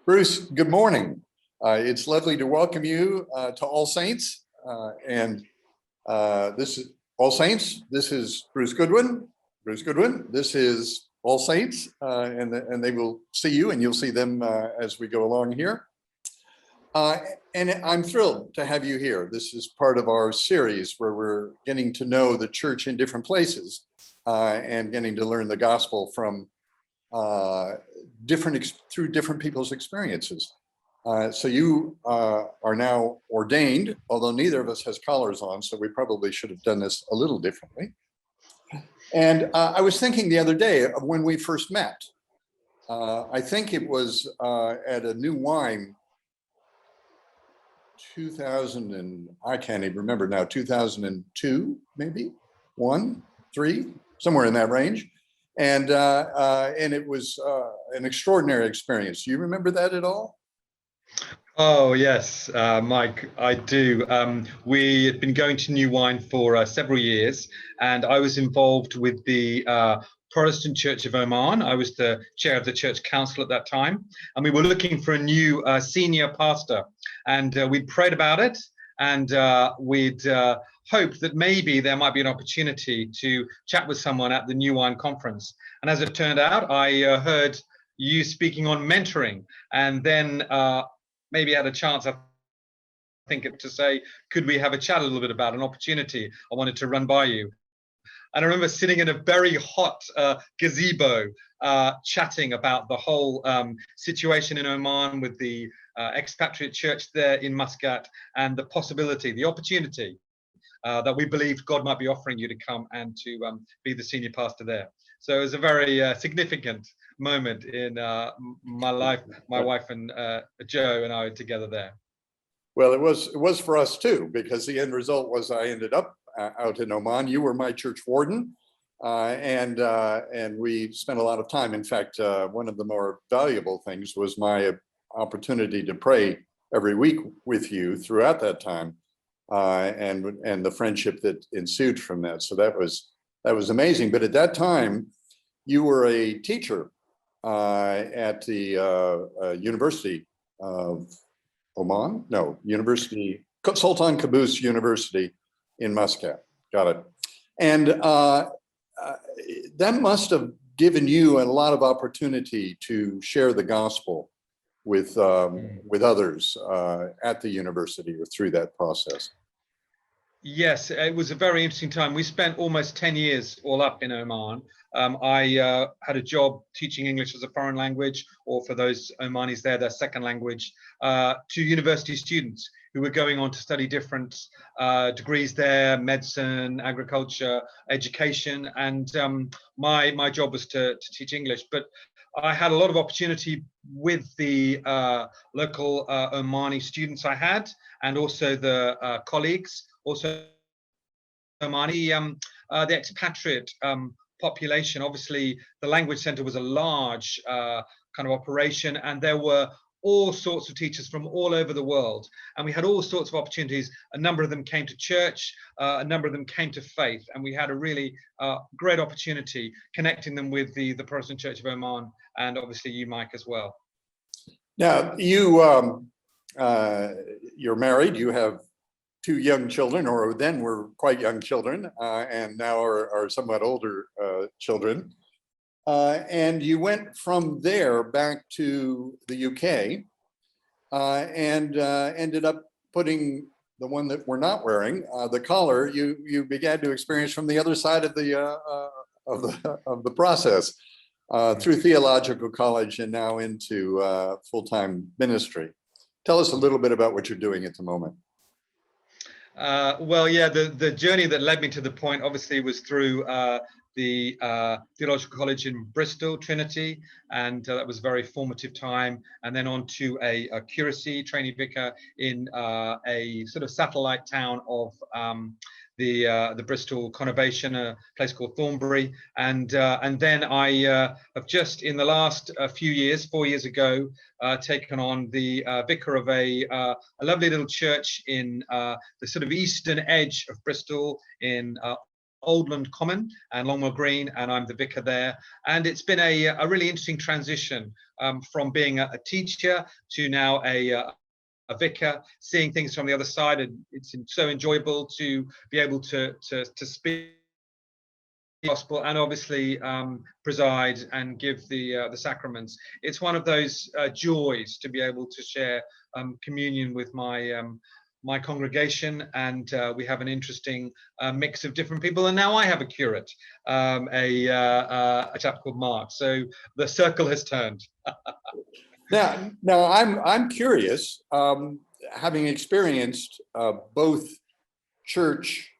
Bruce, good morning. It's lovely to welcome you to All Saints. This is All Saints. This is Bruce Goodwin. Bruce Goodwin. This is All Saints, and they will see you, and you'll see them as we go along here. And I'm thrilled to have you here. This is part of our series where we're getting to know the church in different places and getting to learn the gospel from through different people's experiences. So you are now ordained, although neither of us has collars on, so we probably should have done this a little differently. And I was thinking the other day of when we first met. I think it was at a New Wine 2000 and I can't even remember now, 2002, maybe 1, 3, somewhere in that range. And it was an extraordinary experience. Do you remember that at all? Oh, yes, Mike, I do. We had been going to New Wine for several years, and I was involved with the Protestant Church of Oman. I was the chair of the church council at that time, and we were looking for a new senior pastor. And we prayed about it, and we'd hoped that maybe there might be an opportunity to chat with someone at the New Wine conference. And as it turned out, I heard you speaking on mentoring, and then maybe had a chance, I think, to say, could we have a chat a little bit about an opportunity I wanted to run by you? And I remember sitting in a very hot gazebo chatting about the whole situation in Oman with the expatriate church there in Muscat, and the possibility, the opportunity that we believed God might be offering you to come and to be the senior pastor there. So it was a very significant moment in my life. My wife and Joe and I were together there. Well, it was for us too, because the end result was I ended up out in Oman. You were my church warden, and we spent a lot of time. In fact, one of the more valuable things was my opportunity to pray every week with you throughout that time, and the friendship that ensued from that. So that was amazing. But at that time, you were a teacher at the University of Oman? No, University, Sultan Qaboos University in Muscat. Got it. And that must have given you a lot of opportunity to share the gospel with others at the university or through that process. Yes, it was a very interesting time. We spent almost 10 years all up in Oman. I had a job teaching English as a foreign language, or for those Omanis there, their second language, to university students who were going on to study different degrees there, medicine, agriculture, education. And my job was to teach English. But I had a lot of opportunity with the local Omani students I had, and also the colleagues, also Omani, the expatriate population. Obviously, the language center was a large kind of operation, and there were all sorts of teachers from all over the world, and we had all sorts of opportunities. A number of them came to church, a number of them came to faith, and we had a really great opportunity connecting them with the Protestant Church of Oman, and obviously you, Mike, as well. Now, you're married, you have 2 young children, or then were quite young children, and now are somewhat older children. And you went from there back to the UK and ended up putting the one that we're not wearing, the collar, you began to experience from the other side of the process through theological college and now into full-time ministry. Tell us a little bit about what you're doing at the moment. Well, yeah, the journey that led me to the point obviously was through the Theological College in Bristol, Trinity, and that was a very formative time. And then on to a curacy trainee vicar in a sort of satellite town of the Bristol conurbation, a place called Thornbury. And then I have just in the last few years, 4 years ago, taken on the vicar of a lovely little church in the sort of eastern edge of Bristol in Oldland Common and Longwell Green, and I'm the vicar there. And it's been a really interesting transition from being a teacher to now a vicar, seeing things from the other side, and it's so enjoyable to be able to speak the gospel and obviously preside and give the sacraments. It's one of those joys to be able to share communion with my congregation, and we have an interesting mix of different people. And now I have a curate, a chap called Mark. So the circle has turned. Now I'm curious, having experienced both church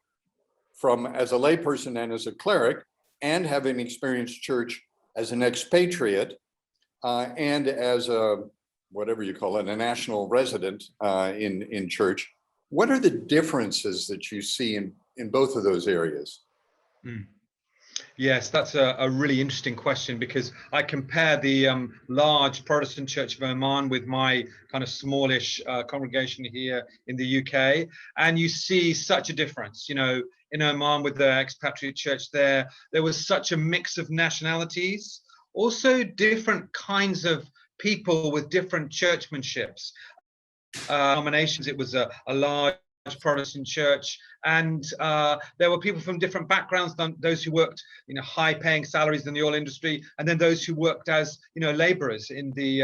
from as a layperson and as a cleric, and having experienced church as an expatriate and as a whatever you call it, a national resident in church. What are the differences that you see in both of those areas? Mm. Yes, that's a really interesting question, because I compare the large Protestant Church of Oman with my kind of smallish congregation here in the UK, and you see such a difference. You know, in Oman with the expatriate church there was such a mix of nationalities, also different kinds of people with different churchmanships, denominations. It was a large Protestant church, and there were people from different backgrounds, those who worked, you know, high paying salaries in the oil industry, and then those who worked as, you know, laborers in the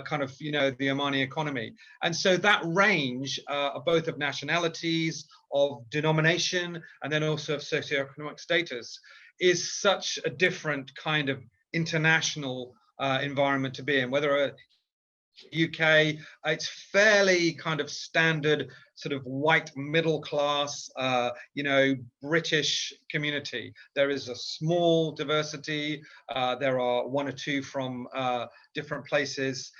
kind of, you know, the Omani economy. And so that range both of nationalities, of denomination, and then also of socioeconomic status is such a different kind of international environment to be in. Whether UK, it's fairly kind of standard sort of white middle class, you know, British community. There is a small diversity. There are one or two from different places,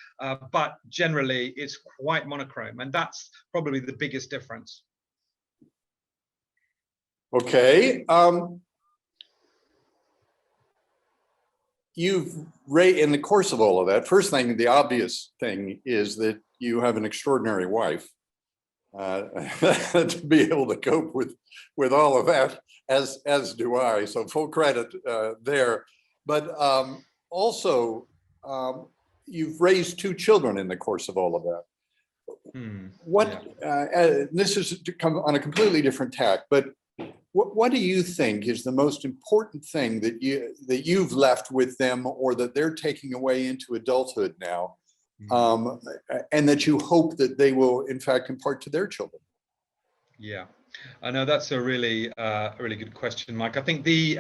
but generally it's quite monochrome, and that's probably the biggest difference. Okay. You've in the course of all of that, first thing, the obvious thing is that you have an extraordinary wife to be able to cope with all of that, as do I. So full credit there. But also, you've raised two children in the course of all of that. This is to come on a completely different tack, but what do you think is the most important thing that you've left with them, or that they're taking away into adulthood now, and that you hope that they will in fact impart to their children? Yeah, I know that's a really good question, Mike. I think the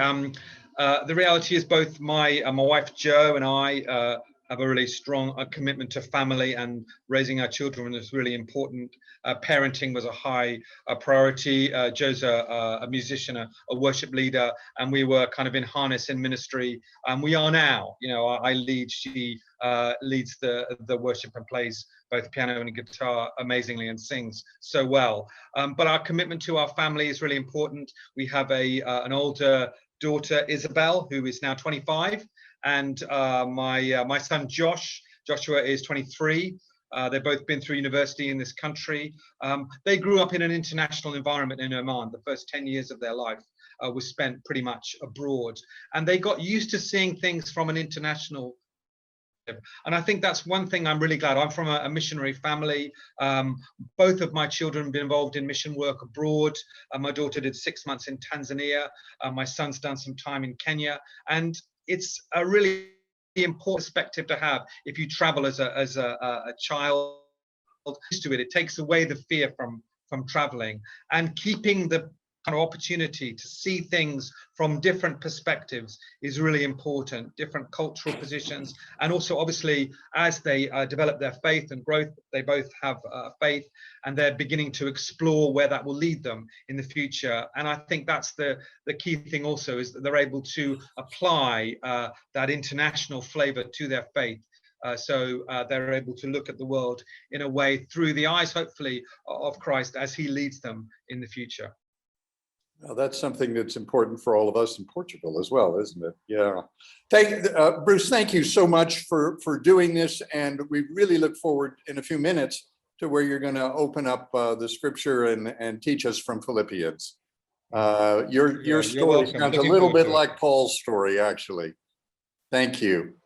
reality is both my wife Jo and I have a really strong commitment to family, and raising our children is really important. Parenting was a high priority. Jo's a musician, a worship leader, and we were kind of in harness in ministry. And we are now, you know, I lead, she leads the worship and plays both piano and guitar amazingly and sings so well. But our commitment to our family is really important. We have an older daughter, Isabel, who is now 25, and my son Joshua is 23. They've both been through university in this country. They grew up in an international environment in Oman. The first 10 years of their life was spent pretty much abroad, and they got used to seeing things from an international. And I think that's one thing I'm really glad. I'm from a missionary family. Both of my children have been involved in mission work abroad. My daughter did 6 months in Tanzania. My son's done some time in Kenya. And it's a really important perspective to have if you travel as a child. Used to it. It takes away the fear from traveling, and keeping the kind of opportunity to see things from different perspectives is really important. Different cultural positions, and also obviously as they develop their faith and growth, they both have faith, and they're beginning to explore where that will lead them in the future. And I think that's the key thing also, is that they're able to apply that international flavor to their faith. So they're able to look at the world in a way through the eyes, hopefully, of Christ as he leads them in the future. Well, that's something that's important for all of us in Portugal as well, isn't it? Yeah. Bruce, thank you so much for doing this. And we really look forward in a few minutes to where you're going to open up the scripture and teach us from Philippians. Your You're story welcome. sounds a Looking little forward bit to it. like Paul's story, actually. Thank you.